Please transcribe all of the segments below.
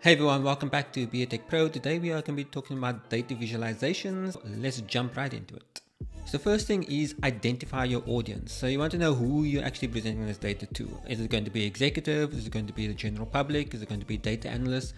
Hey everyone, welcome back to Be a Tech Pro. Today we are going to be talking about data visualizations. Let's jump right into it. So the first thing is identify your audience. So you want to know who you're actually presenting this data to. Is it going to be executives? Is it going to be the general public? Is it going to be data analysts?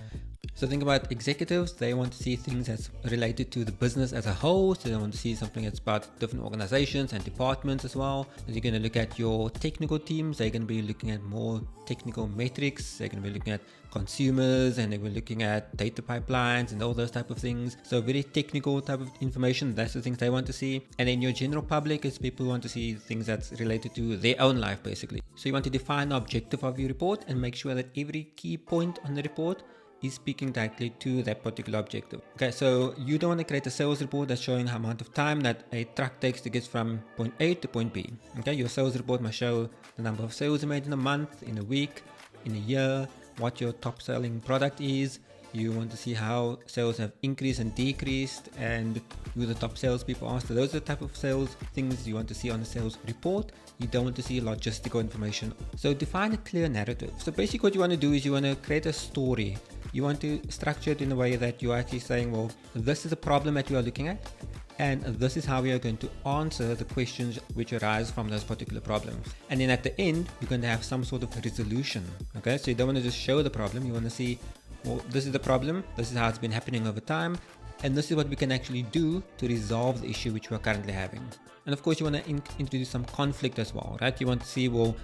So think about executives. They want to see things that's related to the business as a whole. So they want to see something that's about different organizations and departments as well. And you're going to look at your technical teams. They're going to be looking at more technical metrics. They're going to be looking at consumers, and they're looking at data pipelines and all those type of things. So very technical type of information. That's the things they want to see. And then your general public is people who want to see things that's related to their own life, basically. So you want to define the objective of your report and make sure that every key point on the report is speaking directly to that particular objective. Okay, so you don't want to create a sales report that's showing how amount of time that a truck takes to get from point A to point B. Okay, your sales report must show the number of sales you made in a month, in a week, in a year, what your top selling product is. You want to see how sales have increased and decreased and who the top salespeople are. So those are the type of sales things you want to see on the sales report. You don't want to see logistical information. So define a clear narrative. So basically what you want to do is you want to create a story. You want to structure it in a way that you're actually saying, well, this is a problem that you are looking at, and this is how we are going to answer the questions which arise from those particular problems. And then at the end, you're going to have some sort of resolution. Okay, so you don't want to just show the problem. You want to see, well, this is the problem, this is how it's been happening over time, and this is what we can actually do to resolve the issue which we're currently having. And of course, you want to introduce some conflict as well, right? You want to see, well,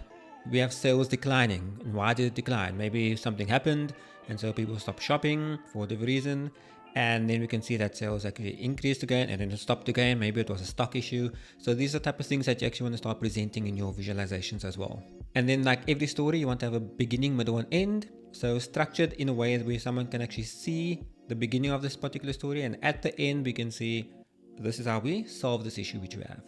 we have sales declining, and why did it decline? Maybe something happened, and so people stopped shopping for whatever reason. And then we can see that sales actually increased again and then it stopped again. Maybe it was a stock issue. So these are the type of things that you actually want to start presenting in your visualizations as well. And then like every story, you want to have a beginning, middle, and end. So structured in a way where someone can actually see the beginning of this particular story, and at the end we can see this is how we solve this issue which we have.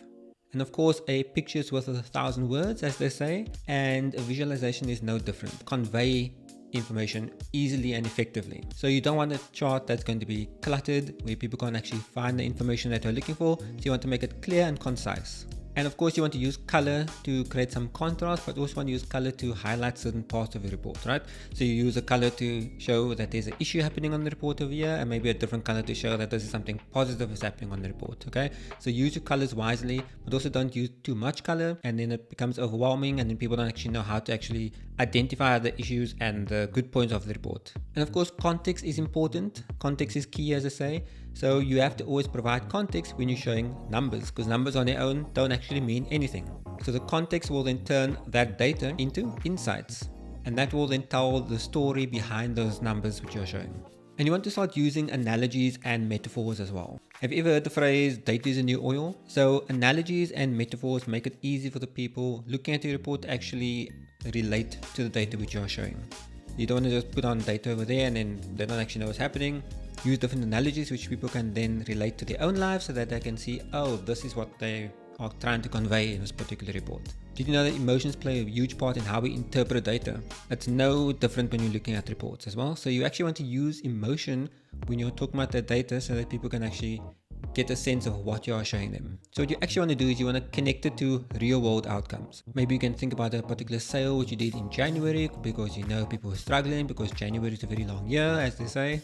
And of course, a picture is worth 1,000 words, as they say, and a visualization is no different. Convey information easily and effectively. So you don't want a chart that's going to be cluttered where people can't actually find the information that they're looking for. So you want to make it clear and concise. And of course, you want to use color to create some contrast, but also want to use color to highlight certain parts of the report, right? So you use a color to show that there's an issue happening on the report over here, and maybe a different color to show that this is something positive is happening on the report, okay? So use your colors wisely, but also don't use too much color, and then it becomes overwhelming, and then people don't actually know how to actually identify the issues and the good points of the report. And of course, context is important. Context is key, as I say. So you have to always provide context when you're showing numbers, because numbers on their own don't actually mean anything. So the context will then turn that data into insights, and that will then tell the story behind those numbers which you're showing. And you want to start using analogies and metaphors as well. Have you ever heard the phrase data is a new oil? So analogies and metaphors make it easy for the people looking at the report to actually relate to the data which you're showing. You don't want to just put on data over there and then they don't actually know what's happening. Use different analogies which people can then relate to their own lives so that they can see, oh, this is what they are trying to convey in this particular report. Did you know that emotions play a huge part in how we interpret data? It's no different when you're looking at reports as well. So you actually want to use emotion when you're talking about the data so that people can actually get a sense of what you are showing them. So what you actually want to do is you want to connect it to real world outcomes. Maybe you can think about a particular sale which you did in January because you know people were struggling because January is a very long year, as they say.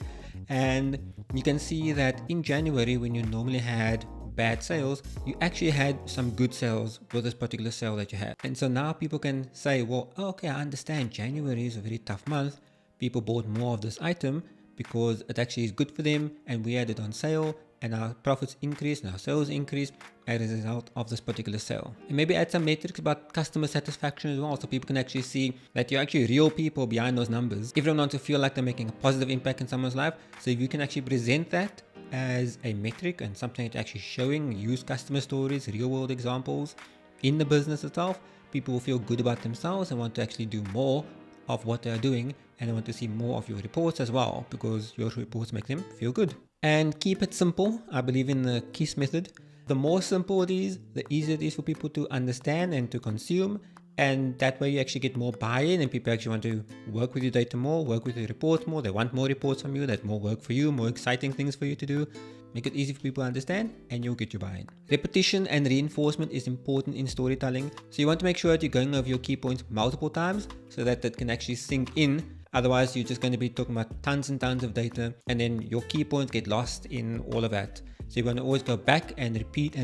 And you can see that in January, when you normally had bad sales, you actually had some good sales with this particular sale that you had. And so now people can say, well, okay, I understand January is a very tough month. People bought more of this item because it actually is good for them, and we had it on sale, and our profits increased and our sales increased as a result of this particular sale. And maybe add some metrics about customer satisfaction as well, so people can actually see that you're actually real people behind those numbers. Everyone wants to feel like they're making a positive impact in someone's life. So if you can actually present that as a metric and something that's actually showing, use customer stories, real world examples in the business itself, people will feel good about themselves and want to actually do more of what they're doing, and they want to see more of your reports as well, because your reports make them feel good. And keep it simple. I believe in the KISS method. The more simple it is, the easier it is for people to understand and to consume. And that way you actually get more buy-in, and people actually want to work with your data more, work with your reports more. They want more reports from you. That's more work for you, more exciting things for you to do. Make it easy for people to understand, and you'll get your buy-in. Repetition and reinforcement is important in storytelling. So you want to make sure that you're going over your key points multiple times so that that can actually sink in Otherwise, you're just going to be talking about tons and tons of data, and then your key points get lost in all of that. So you want to always go back and repeat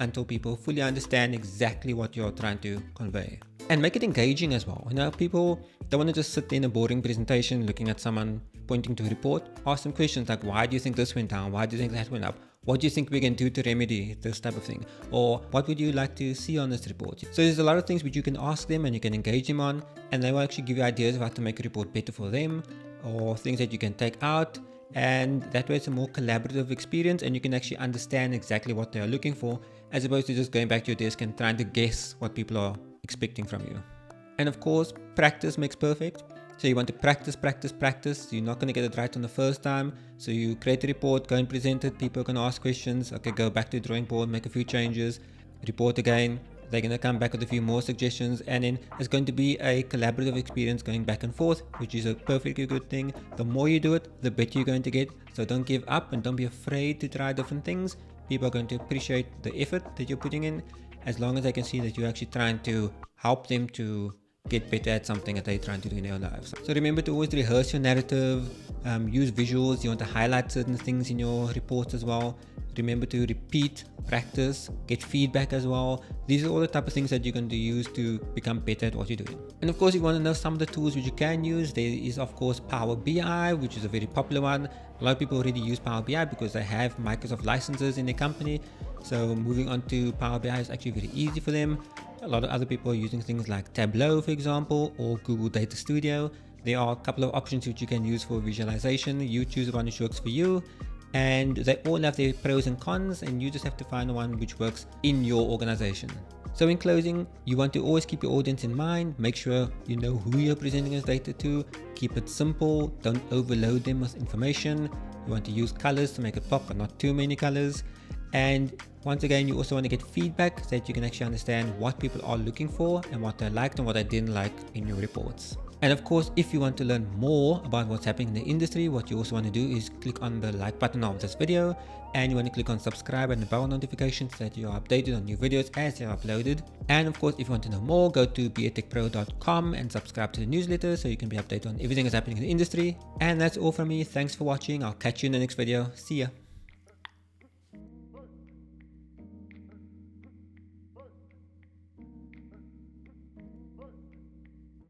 until people fully understand exactly what you're trying to convey. And make it engaging as well. People don't want to just sit in a boring presentation looking at someone pointing to a report. Ask them questions like, why do you think this went down? Why do you think that went up? What do you think we can do to remedy this type of thing? Or what would you like to see on this report? So there's a lot of things which you can ask them and you can engage them on, and they will actually give you ideas of how to make a report better for them, or things that you can take out. And that way it's a more collaborative experience, and you can actually understand exactly what they are looking for, as opposed to just going back to your desk and trying to guess what people are expecting from you. And of course, practice makes perfect. So you want to practice. You're not going to get it right on the first time. So you create a report, go and present it. People can ask questions. Okay, go back to the drawing board, make a few changes, report again. They're going to come back with a few more suggestions, and then it's going to be a collaborative experience going back and forth, which is a perfectly good thing. The more you do it, the better you're going to get. So don't give up and don't be afraid to try different things. People are going to appreciate the effort that you're putting in, as long as they can see that you're actually trying to help them to get better at something that they're trying to do in their lives. So remember to always rehearse your narrative, use visuals. You want to highlight certain things in your reports as well. Remember to repeat, practice, get feedback as well. These are all the type of things that you're going to use to become better at what you're doing. And of course, you want to know some of the tools which you can use. There is of course Power BI, which is a very popular one. A lot of people already use Power BI because they have Microsoft licenses in their company. So moving on to Power BI is actually very easy for them. A lot of other people are using things like Tableau, for example, or Google Data Studio. There are a couple of options which you can use for visualization. You choose the one which works for you, and they all have their pros and cons, and you just have to find the one which works in your organization. So in closing, you want to always keep your audience in mind. Make sure you know who you're presenting this data to. Keep it simple. Don't overload them with information. You want to use colors to make it pop, but not too many colors. And once again, you also want to get feedback so that you can actually understand what people are looking for and what they liked and what they didn't like in your reports. And of course, if you want to learn more about what's happening in the industry, what you also want to do is click on the like button of this video, and you want to click on subscribe and the bell notifications so that you are updated on new videos as they are uploaded. And of course, if you want to know more, go to beatechpro.com and subscribe to the newsletter so you can be updated on everything that's happening in the industry. And that's all from me. Thanks for watching. I'll catch you in the next video. See ya.